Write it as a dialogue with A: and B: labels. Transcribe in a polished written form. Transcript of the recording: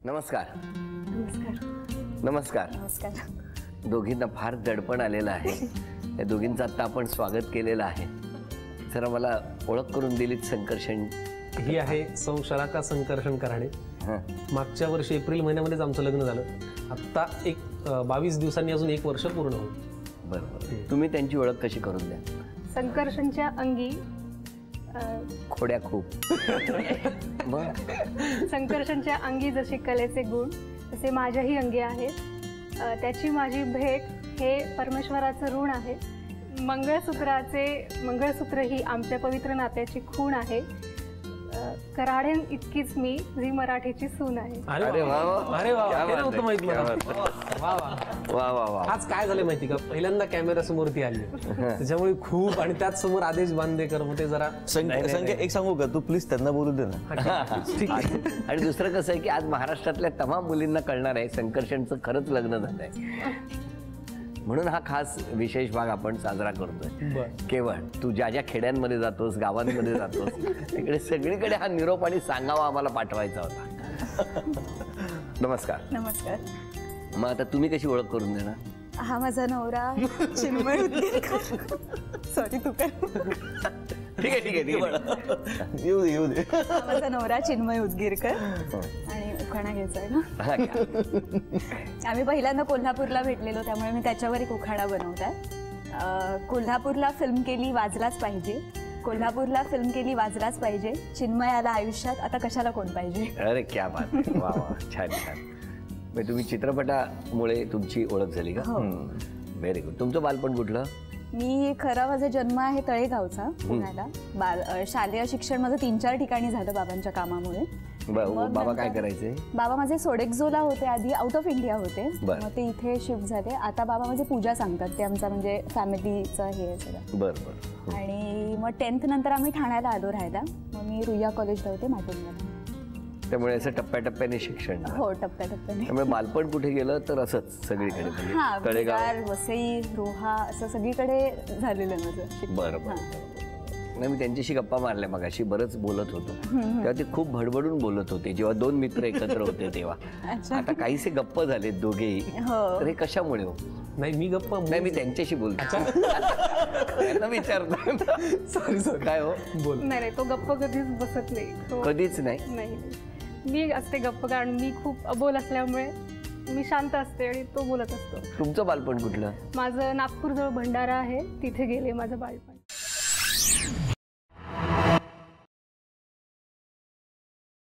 A: नमस्कार.
B: नमस्कार.
A: नमस्कार.
B: नमस्कार.
A: दोघींना फार दडपण आलेलं आहे. या दोघींचं आता आपण स्वागत केलेलं आहे. जरा मला ओळख करून दिलीत. संकर्षण
C: ही आहे सौ शलाका संकर्षण कराडे. मागच्या वर्षी एप्रिल महिन्यामध्येच आमचं लग्न झालं. आता एक 22 दिवसांनी अजून 1 वर्ष पूर्ण होईल.
A: बरोबर. तुम्ही त्यांची ओळख कशी करून द्या.
B: संकर्षणच्या अंगी
A: खोड्या खूप.
B: संकर्षणच्या अंगी जसे कलेचे गुण तसे माझ्याही अंगी आहेत. त्याची माझी भेट हे परमेश्वराचं ऋण आहे. मंगळसूत्र ही आमच्या पवित्र नात्याची खूण आहे. कराडेन इतकीच मी झी मराठीची सून आहे.
C: अरे वा अरे वा, हे नव्हतं माहित मला. वा वा
A: वा वा वा.
C: आज काय झालं माहिती का, पहिल्यांदा कॅमेरा समोर ती आली त्याच्यामुळे खूप, आणि त्याच समोर आदेश बांदेकर मग ते जरा
D: संख्या एक सांगू का, तू प्लीज त्यांना बोलू दे ना.
A: ठीक आहे. आणि दुसरं कसं आहे की आज महाराष्ट्रातल्या तमाम मुलींना कळणार आहे संकर्षणचं खरंच लग्न झालंय. म्हणून हा खास विशेष भाग आपण साजरा करतोय. केवळ तू ज्या ज्या खेड्यांमध्ये जातोस, गावांमध्ये जातोस, तिकडे सगळीकडे हा निरोप आणि सांगावा आम्हाला पाठवायचा होता. नमस्कार.
B: नमस्कार.
A: मग आता तुम्ही कशी ओळख करून देणार.
B: हा माझा नवरा चिन्मय उदगीरकर. सॉरी तू काय.
A: ठीक आहे ठीक आहे ठीक आहे.
D: येऊ दे.
B: माझा नवरा चिन्मय उदगीरकर आणि उखाणा घ्यायचा आहे ना. आम्ही पहिल्यांदा कोल्हापूरला भेटलेलो, त्यामुळे मी त्याच्यावर एक उखाणा बनवत आहे. कोल्हापूरला फिल्म केली वाजलाच पाहिजे. कोल्हापूरला फिल्म केली वाजलाच पाहिजे. चिन्मयाला आयुष्यात आता कशाला कोण पाहिजे.
A: अरे क्या बात. वा वा. छान छान. म्हणजे तुम्ही चित्रपटामुळे तुमची ओळख झाली का. Very good. तुमचं बालपण कुठलं.
B: मी खरा माझा जन्म आहे तळेगावचा पुण्याला. शालेय शिक्षण माझं 3-4 ठिकाणी झालं बाबांच्या कामामुळे.
A: बाबा काय करायचे.
B: बाबा माझे सोडेक्झोला होते, आधी आउट ऑफ इंडिया होते, मग ते इथे शिफ्ट झाले. आता बाबा माझे पूजा सांगतात, ते आमचा म्हणजे फॅमिलीचं हे आहे सगळं.
A: बरं.
B: आणि मग 10th नंतर आम्ही ठाण्याला आलो राहायला. मग मी रुईया कॉलेजला होते माटुंगाला.
A: त्यामुळे असं टप्प्याटप्प्याने शिक्षण.
B: हो, टप्प्याटप्प्याने.
A: त्यामुळे बालपण कुठे गेलं तर असंच सगळीकडे.
B: तळेगाव, वसई, रोहा असं सगळीकडे झालेलं माझं.
A: बरं. नाही, मी त्यांच्याशी गप्पा मारल्या मगाशी, बरंच बोलत होतो तेव्हा ते खूप भडभडून बोलत होते जेव्हा 2 मित्र एकत्र होते तेव्हा. आता काहीसे गप्प झालेत दोघेही. तर हे कशामुळे हो.
C: नाही मी गप्पा
A: नाही, मी त्यांच्याशी बोलतो. त्यांना विचारतो. सॉरी काय हो.
C: बोल.
B: नाही तो गप्प कधीच बसत नाही.
A: कधीच नाही.
B: मी असते गप्प, कारण मी खूप अबोल असल्यामुळे मी शांत असते आणि तो बोलत असतो.
A: तुमचं बालपण कुठलं.
B: माझं नागपूरजवळ भंडारा आहे, तिथे गेले माझं बालपण.